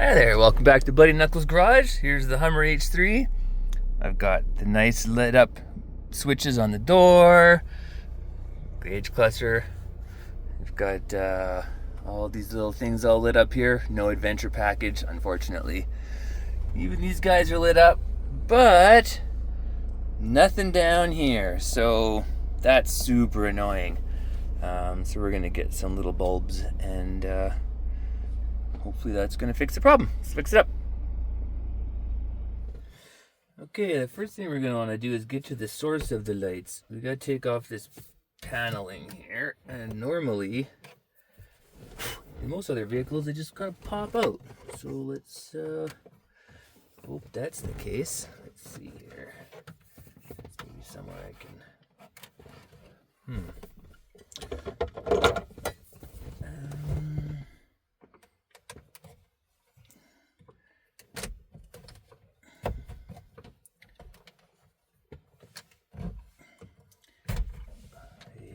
Hi there, welcome back to Bloody Knuckles Garage. Here's the Hummer H3. I've got the nice lit up switches on the door, gauge cluster. We've got all these little things all lit up here. No adventure package, unfortunately. Even these guys are lit up, but nothing down here. So that's super annoying. So we're gonna get some little bulbs and hopefully that's going to fix the problem. Let's fix it up. Okay, the first thing we're going to want to do is get to the source of the lights. We got to take off this paneling here. And normally, in most other vehicles, they just kind of pop out. So let's hope that's the case. Let's see here. There's maybe somewhere I can...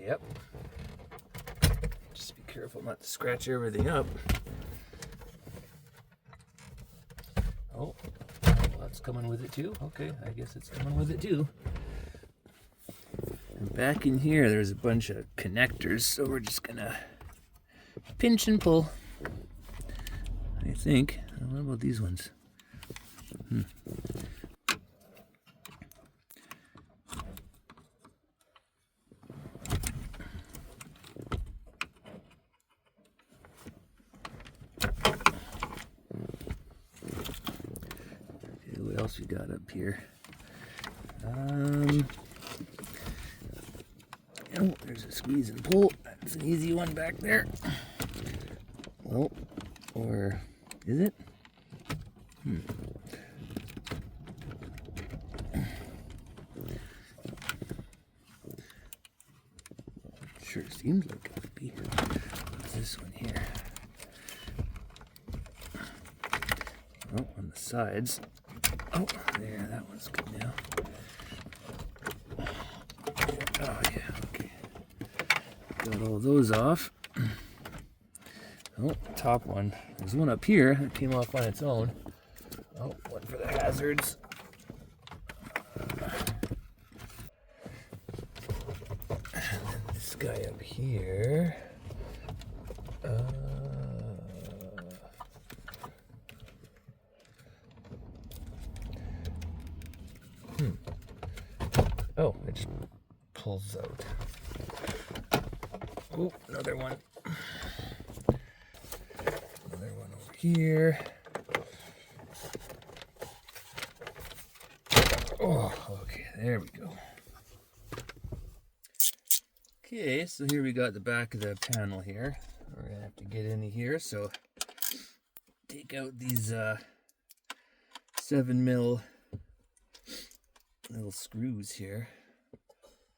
Yep. Just be careful not to scratch everything up. Oh, that's coming with it too. Okay, I guess it's coming with it too. And back in here, there's a bunch of connectors, so we're just gonna pinch and pull. I think. What about these ones? What else we got up here? Oh, there's a squeeze and pull. That's an easy one back there. Well, or is it? Sure seems like it would be. What's this one here? Oh, on the sides. Oh, there, that one's good now. Oh, yeah, okay. Got all those off. Oh, top one. There's one up here that came off on its own. Oh, one for the hazards. And then this guy up here. Oh, it just pulls out. Oh, another one. Another one over here. Oh, okay, there we go. Okay, so here we got the back of the panel here. We're gonna have to get into here, so take out these 7mm little screws here.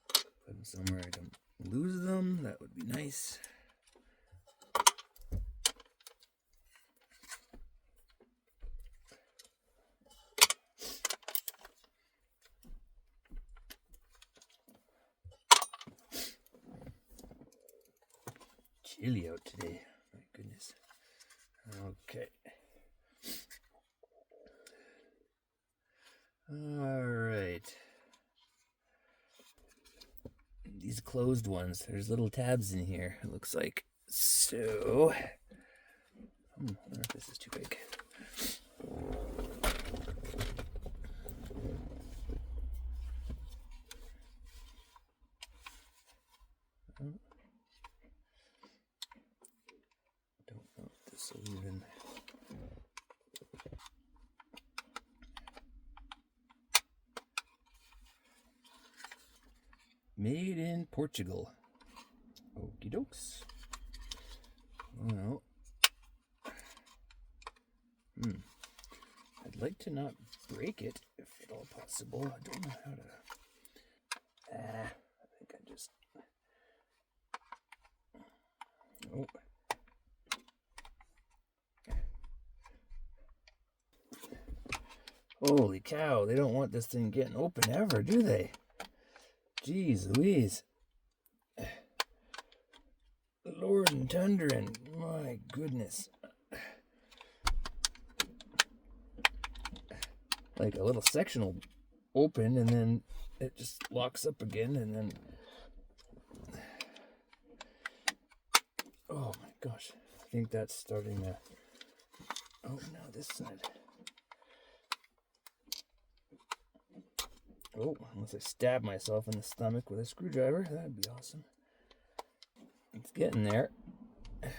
Put them somewhere I don't lose them. That would be nice. Chilly out today. My goodness. Okay. All right. These closed ones, there's little tabs in here, it looks like. So, I wonder if this is too big. Don't know if this will even... Made in Portugal. Okie dokes. Well, I'd like to not break it if at all possible. I don't know how to. I think I just. Oh. Holy cow! They don't want this thing getting open ever, do they? Jeez Louise. Lord and thunder and my goodness. like a little section will open and then it just locks up again, and then oh my gosh, I think that's starting to, oh, now this side. Oh, unless I stab myself in the stomach with a screwdriver, that'd be awesome. It's getting there. Now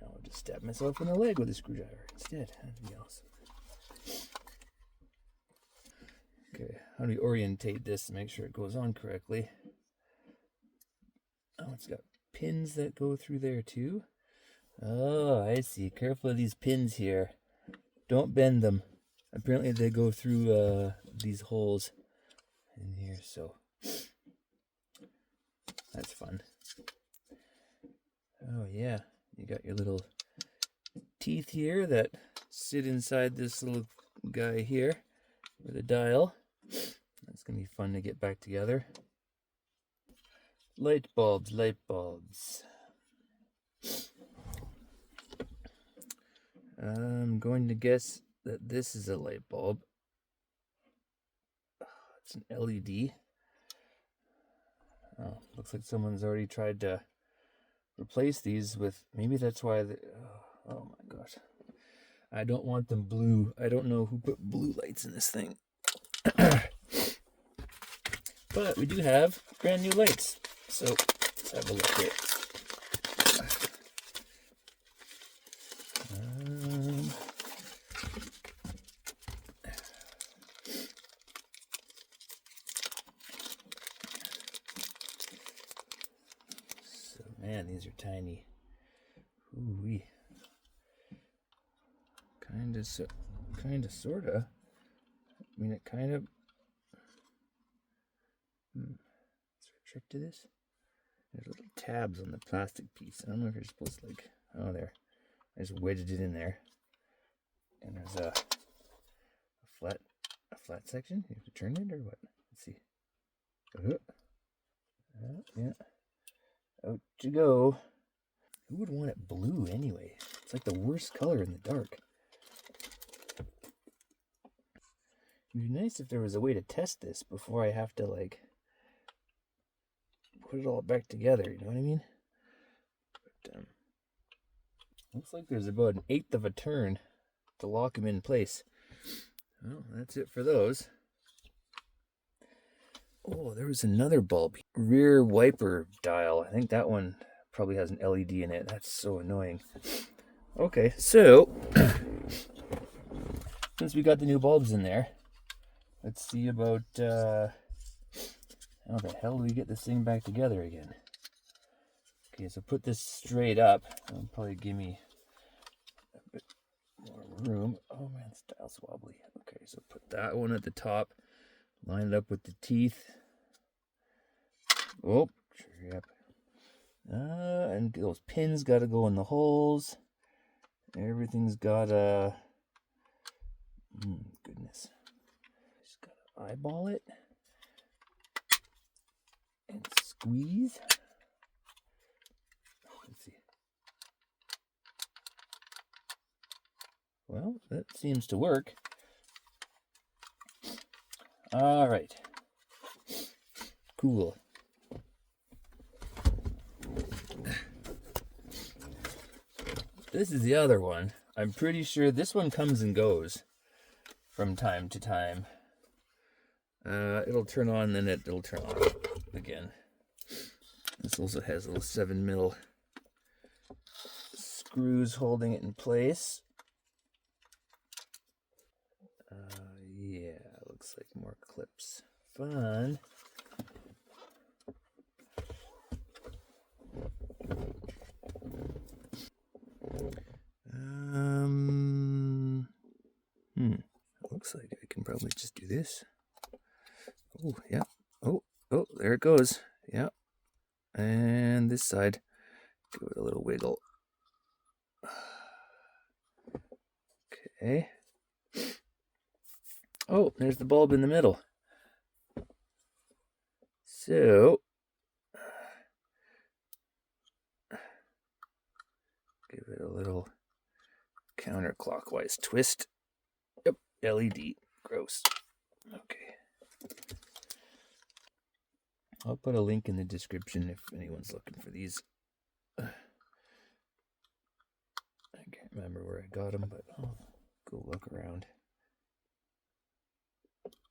I'll just stab myself in the leg with a screwdriver instead. That'd be awesome. Okay, how do we orientate this to make sure it goes on correctly? Oh, it's got pins that go through there too. Oh, I see. Careful of these pins here. Don't bend them. Apparently they go through these holes in here, so that's fun. Oh yeah, you got your little teeth here that sit inside this little guy here with a dial. That's gonna be fun to get back together. Light bulbs, light bulbs. I'm going to guess that this is a light bulb. It's an LED. Oh, looks like someone's already tried to replace these with, maybe that's why they, oh my gosh. I don't want them blue. I don't know who put blue lights in this thing. But we do have brand new lights. So let's have a look here. So man, these are tiny. Ooh-wee. Kinda, sorta. I mean, it kind of. Is there a trick to this? There's little tabs on the plastic piece. I don't know if you're supposed to like. Oh, there. I just wedged it in there. And there's a flat section. You have to turn it or what? Let's see. Yeah. Out you go. Who would want it blue anyway? It's like the worst color in the dark. It'd be nice if there was a way to test this before I have to like put it all back together, you know what I mean? But looks like there's about 1/8 of a turn to lock them in place. Well, that's it for those. Oh, there was another bulb. Rear wiper dial. I think that one probably has an LED in it. That's so annoying. Okay, so since we got the new bulbs in there, let's see about how the hell do we get this thing back together again? Okay, so put this straight up. That'll probably give me a bit more room. Oh man, this dial's wobbly. Okay, so put that one at the top. Line it up with the teeth. Oh, yep. And those pins got to go in the holes. Everything's got a. Goodness. Just got to eyeball it and squeeze. Let's see. Well, that seems to work. All right. Cool. This is the other one. I'm pretty sure this one comes and goes from time to time. It'll turn on, then it'll turn off again. This also has little 7mm screws holding it in place. Yeah, looks like more clips. Fun. Looks like I can probably just do this. Oh, yeah. Oh, there it goes. Yeah. And this side. Give it a little wiggle. Okay. Oh, there's the bulb in the middle. So, give it a little counterclockwise twist. Yep, LED. Gross. Okay. I'll put a link in the description if anyone's looking for these. I can't remember where I got them, but I'll go look around.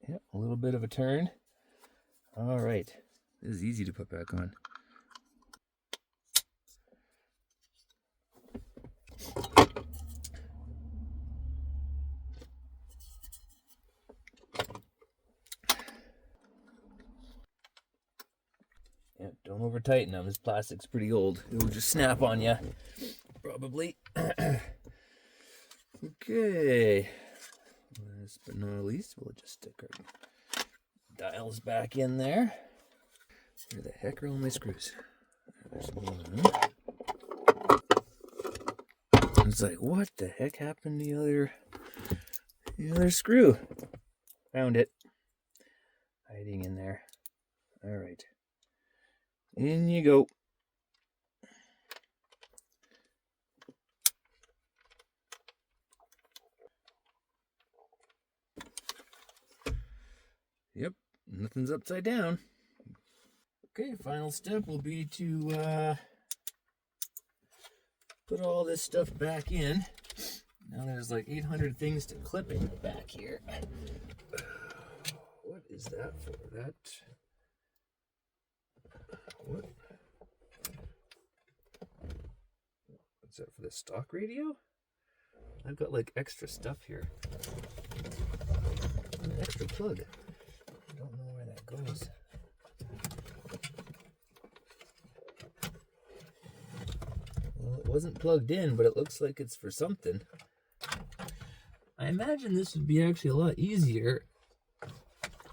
Yep, a little bit of a turn. All right. This is easy to put back on. Yeah, don't over tighten them. This plastic's pretty old. It will just snap on you, probably. Okay. Last but not least, we'll just stick our dials back in there. Where the heck are all my screws? There's one. It's like, what the heck happened to the other screw? Found it. Hiding in there. All right. In you go. Yep, nothing's upside down. Okay, final step will be to put all this stuff back in. Now there's like 800 things to clip in the back here. What is that for? What? What's that for, the stock radio? I've got like extra stuff here. An extra plug. I don't know where that goes. Well, it wasn't plugged in, but it looks like it's for something. I imagine this would be actually a lot easier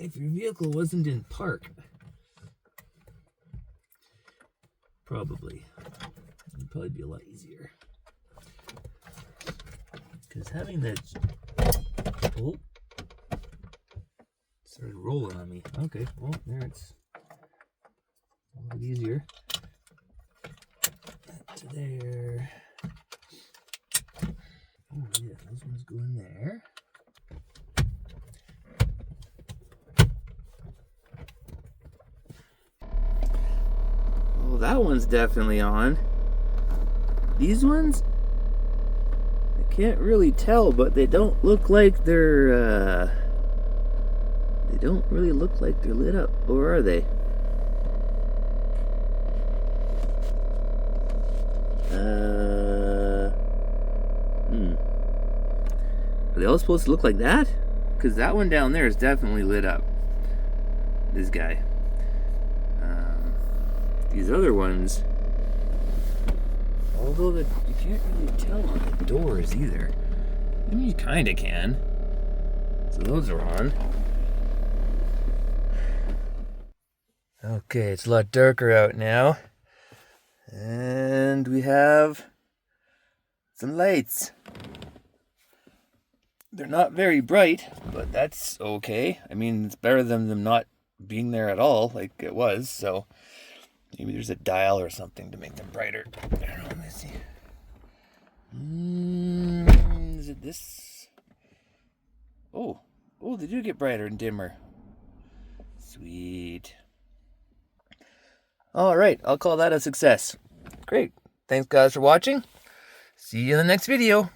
if your vehicle wasn't in park. Probably. It'd probably be a lot easier. Because having that... Oh. Started rolling on me. Okay, well, there it's a little bit easier. That to there. Oh yeah, those ones go in there. Well, that one's definitely on. These ones, I can't really tell, but they don't look like they're, they don't really look like they're lit up, or are they? Are they all supposed to look like that? Because that one down there is definitely lit up. This guy. These other ones, although you can't really tell on the doors either. I mean, you kind of can. So those are on. Okay, it's a lot darker out now. And we have some lights. They're not very bright, but that's okay. I mean, it's better than them not being there at all, like it was, so maybe there's a dial or something to make them brighter. I don't know, let's see. Is it this? Oh, they do get brighter and dimmer. Sweet. All right, I'll call that a success. Great. Thanks, guys, for watching. See you in the next video.